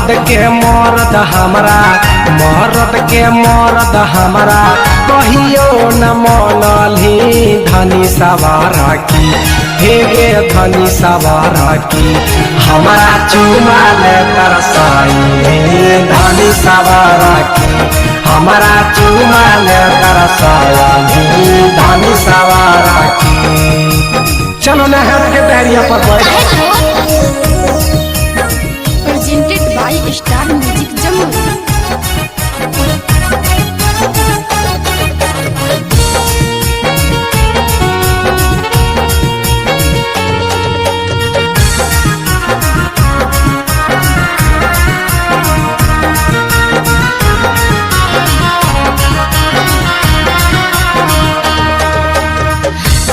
मरद के मरद हमरा मरद के मरद हमरा कहियो न मनली धनी सवारा की हेगे धनी सवारा की हमारा चुमा ले तरसाई धनी सवारा की हमारा चुमा ले तरसाई धनी सवारा की। चलो नहर के दरिया पर presented by Star Music Jamui.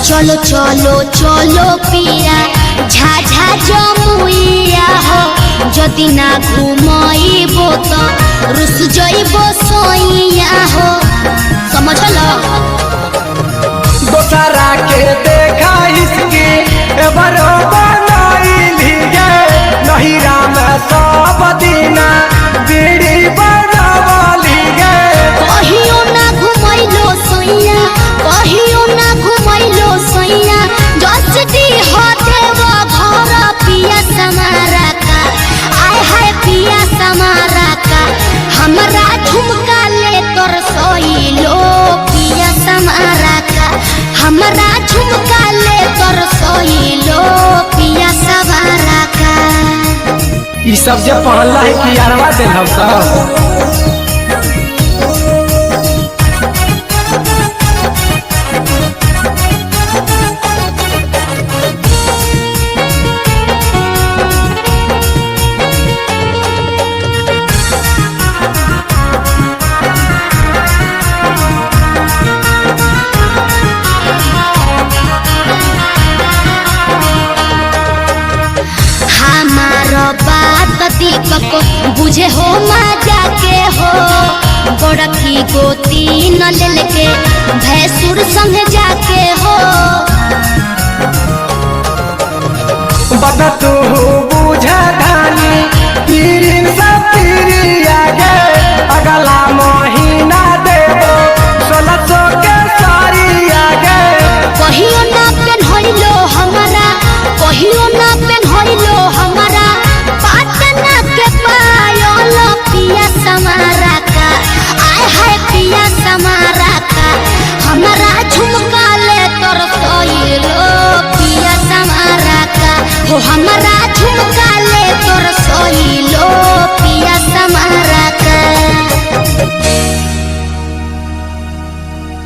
चलो चलो चलो पिया झाझा जमुइया हो जदि ना घुमइबो तो रुस जइबो सोइया हो समझलो। दोसरा के देखा इसकी बरो बनाइली गे नहिरा में सब दिना बीड़ी बनावली गे कहियो ना घुमइलो सोइया कहियो ना घुमइलो सोइया जसटी होते वो घर पिया समारा का आय हाय पिया समारा का हमरा झुमका ले तोर सोइलो पिया समारा का हमरा झुमका ले तोर सोइलो पिया समारा का। ई सब जे पहनला है कि यारवा देल हम सब दीपक बुझे हो मजा के हो बड़की गोती न लेके भैंसुर संग जाके हो बता तू बुझा धानी तीरिन सब तीरी आगे अगला महीना देबो 1600 के सारी आगे कहियो ना पेन्हइलो हमरा कहियो ना पेन्हइलो हमरा पाटना के पायल पिया समारा का आय हाय पिया समारा का हमरा झुमका ले तोर सोइलो पिया समारा का हो हमरा